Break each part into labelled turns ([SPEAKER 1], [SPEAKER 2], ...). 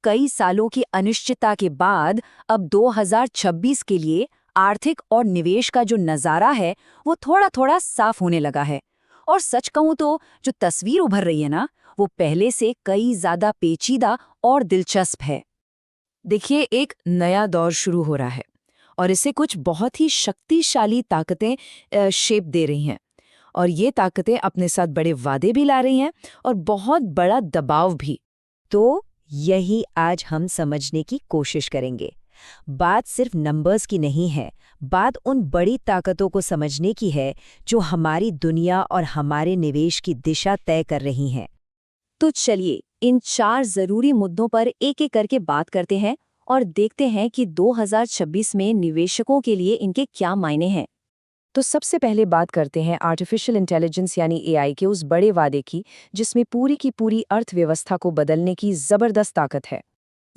[SPEAKER 1] कई सालों की अनिश्चितता के बाद अब 2026 के लिए आर्थिक और निवेश का जो नज़ारा है वो थोड़ा थोड़ा साफ होने लगा है। और सच कहूं तो जो तस्वीर उभर रही है ना, वो पहले से कई ज्यादा पेचीदा और दिलचस्प है।
[SPEAKER 2] देखिए, एक नया दौर शुरू हो रहा है और इसे कुछ बहुत ही शक्तिशाली ताकतें शेप दे रही हैं। और ये ताकतें अपने साथ बड़े वादे भी ला रही हैं और बहुत बड़ा दबाव भी।
[SPEAKER 1] तो यही आज हम समझने की कोशिश करेंगे। बात सिर्फ नंबर्स की नहीं है, बात उन बड़ी ताकतों को समझने की है जो हमारी दुनिया और हमारे निवेश की दिशा तय कर रही हैं। तो चलिए इन 4 जरूरी मुद्दों पर एक-एक करके बात करते हैं और देखते हैं कि 2026 में निवेशकों के लिए इनके क्या मायने हैं।
[SPEAKER 2] तो सबसे पहले बात करते हैं आर्टिफिशियल इंटेलिजेंस यानी एआई के उस बड़े वादे की, जिसमें पूरी की पूरी अर्थव्यवस्था को बदलने की जबरदस्त ताकत है।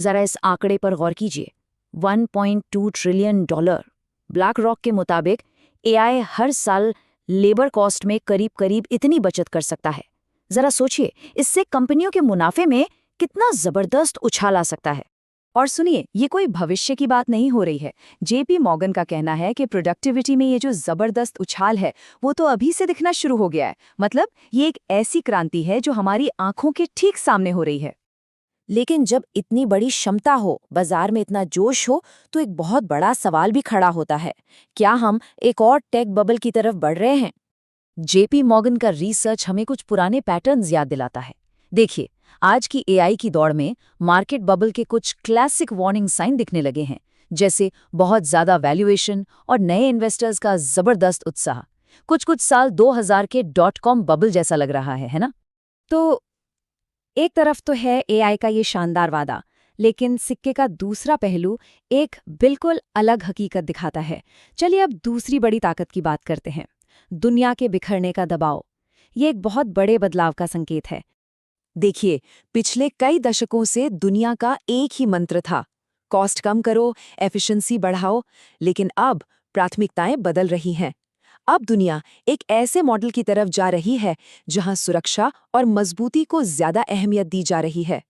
[SPEAKER 1] जरा इस आंकड़े पर गौर कीजिए, $1.2 ट्रिलियन। ब्लैक रॉक के मुताबिक एआई हर साल लेबर कॉस्ट में करीब करीब इतनी बचत कर सकता है। जरा सोचिए, इससे कंपनियों के मुनाफे में कितना जबरदस्त उछाल आ सकता है। और सुनिए, ये कोई भविष्य की बात नहीं हो रही है। जेपी मॉर्गन का कहना है कि प्रोडक्टिविटी में ये जो जबरदस्त उछाल है वो तो अभी से दिखना शुरू हो गया है। मतलब ये एक ऐसी क्रांति है जो हमारी आंखों के ठीक सामने हो रही है। लेकिन जब इतनी बड़ी क्षमता हो, बाजार में इतना जोश हो, तो एक बहुत बड़ा सवाल भी खड़ा होता है। क्या हम एक और टेक बबल की तरफ बढ़ रहे हैं? जेपी मॉर्गन का रिसर्च हमें कुछ पुराने पैटर्न्स याद दिलाता है। देखिए, आज की एआई की दौड़ में मार्केट बबल के कुछ क्लासिक वार्निंग साइन दिखने लगे हैं, जैसे बहुत ज्यादा वैल्यूएशन और नए इन्वेस्टर्स का जबरदस्त उत्साह। कुछ साल 2000 के .com बबल जैसा लग रहा है ना? तो एक तरफ तो है एआई का ये शानदार वादा, लेकिन सिक्के का दूसरा पहलू एक बिल्कुल अलग हकीकत दिखाता है। चलिए अब दूसरी बड़ी ताकत की बात करते हैं, दुनिया के बिखरने का दबाव। ये एक बहुत बड़े बदलाव का संकेत है। देखिए, पिछले कई दशकों से दुनिया का एक ही मंत्र था, कॉस्ट कम करो, एफिशिएंसी बढ़ाओ। लेकिन अब प्राथमिकताएं बदल रही हैं। अब दुनिया एक ऐसे मॉडल की तरफ जा रही है जहां सुरक्षा और मजबूती को ज्यादा अहमियत दी जा रही है।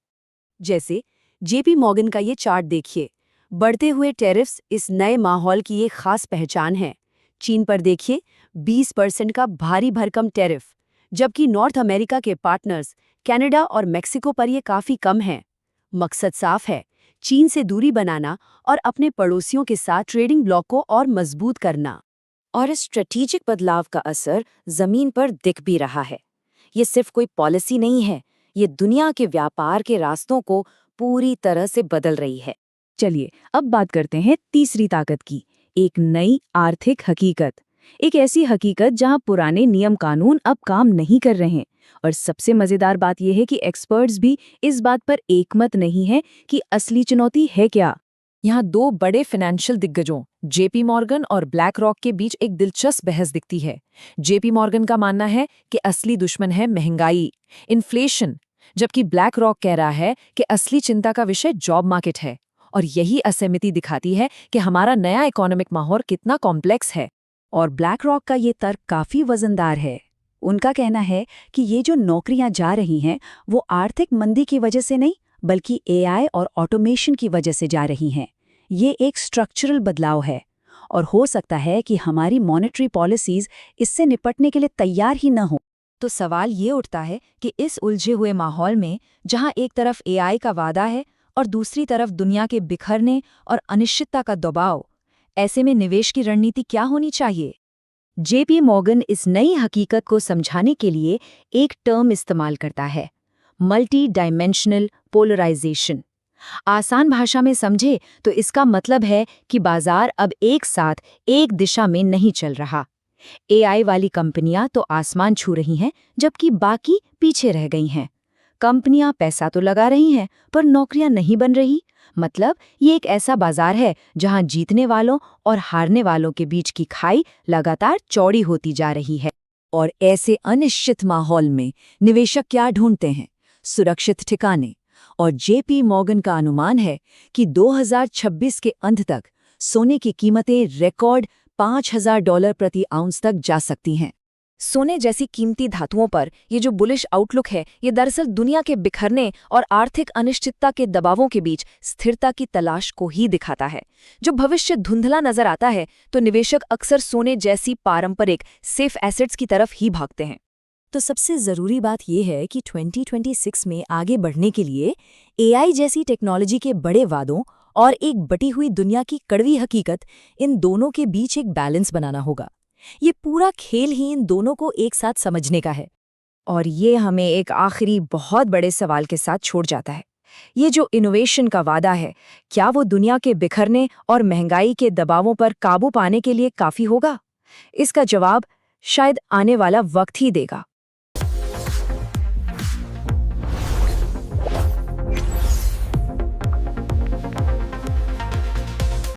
[SPEAKER 1] जैसे जेपी मॉर्गन का ये चार्ट देखिए, बढ़ते हुए टैरिफ्स इस नए माहौल की एक खास पहचान है। चीन पर देखिए, 20% का भारी भरकम टैरिफ, जबकि नॉर्थ अमेरिका के पार्टनर्स कनाडा और मेक्सिको पर यह काफी कम है। मकसद साफ है, चीन से दूरी बनाना और अपने पड़ोसियों के साथ ट्रेडिंग ब्लॉक को और मजबूत करना। और इस स्ट्रेटेजिक बदलाव का असर जमीन पर दिख भी रहा है। ये सिर्फ कोई पॉलिसी नहीं है, ये दुनिया के व्यापार के रास्तों को पूरी तरह से बदल रही है।
[SPEAKER 2] चलिए अब बात करते हैं तीसरी ताकत की, एक नई आर्थिक हकीकत। एक ऐसी हकीकत जहां पुराने नियम कानून अब काम नहीं कर रहे हैं। और सबसे मजेदार बात यह है कि एक्सपर्ट्स भी इस बात पर एकमत नहीं है कि असली चुनौती है क्या। यहाँ दो बड़े फाइनेंशियल दिग्गजों जेपी मॉर्गन और ब्लैक रॉक के बीच एक दिलचस्प बहस दिखती है। जेपी मॉर्गन का मानना है कि असली दुश्मन है महंगाई, इन्फ्लेशन, जबकि ब्लैक रॉक कह रहा है कि असली चिंता का विषय जॉब मार्केट है। और यही असहमति दिखाती है कि हमारा नया इकोनॉमिक माहौल कितना कॉम्प्लेक्स है।
[SPEAKER 1] और ब्लैक रॉक का ये तर्क काफी वजनदार है। उनका कहना है कि ये जो नौकरियां जा रही हैं वो आर्थिक मंदी की वजह से नहीं, बल्कि एआई और ऑटोमेशन की वजह से जा रही हैं। ये एक स्ट्रक्चरल बदलाव है और हो सकता है कि हमारी मॉनेटरी पॉलिसीज इससे निपटने के लिए तैयार ही न हो। तो सवाल ये उठता है कि इस उलझे हुए माहौल में, जहां एक तरफ एआई का वादा है और दूसरी तरफ दुनिया के बिखरने और अनिश्चितता का दबाव, ऐसे में निवेश की रणनीति क्या होनी चाहिए? जेपी मॉर्गन इस नई हकीकत को समझाने के लिए एक टर्म इस्तेमाल करता है, मल्टी डायमेंशनल पोलराइजेशन। आसान भाषा में समझे तो इसका मतलब है कि बाजार अब एक साथ एक दिशा में नहीं चल रहा। एआई वाली कंपनियां तो आसमान छू रही हैं, जबकि बाकी पीछे रह गई हैं। कंपनियां पैसा तो लगा रही हैं, पर नौकरियां नहीं बन रही। मतलब ये एक ऐसा बाजार है जहां जीतने वालों और हारने वालों के बीच की खाई लगातार चौड़ी होती जा रही है। और ऐसे अनिश्चित माहौल में निवेशक क्या ढूंढते हैं? सुरक्षित ठिकाने। और जेपी मॉर्गन का अनुमान है कि 2026 के अंत तक सोने की कीमतें रिकॉर्ड $5000 प्रति आउंस तक जा सकती हैं।
[SPEAKER 2] सोने जैसी कीमती धातुओं पर ये जो बुलिश आउटलुक है, ये दरअसल दुनिया के बिखरने और आर्थिक अनिश्चितता के दबावों के बीच स्थिरता की तलाश को ही दिखाता है। जब भविष्य धुंधला नजर आता है तो निवेशक अक्सर सोने जैसी पारंपरिक सेफ एसेट्स की तरफ ही भागते हैं।
[SPEAKER 1] तो सबसे ज़रूरी बात यह है कि 2026 में आगे बढ़ने के लिए एआई जैसी टेक्नोलॉजी के बड़े वादों और एक बटी हुई दुनिया की कड़वी हकीकत, इन दोनों के बीच एक बैलेंस बनाना होगा। ये पूरा खेल ही इन दोनों को एक साथ समझने का है।
[SPEAKER 2] और ये हमें एक आखिरी बहुत बड़े सवाल के साथ छोड़ जाता है। ये जो इनोवेशन का वादा है, क्या वो दुनिया के बिखरने और महंगाई के दबावों पर काबू पाने के लिए काफ़ी होगा? इसका जवाब शायद आने वाला वक्त ही देगा।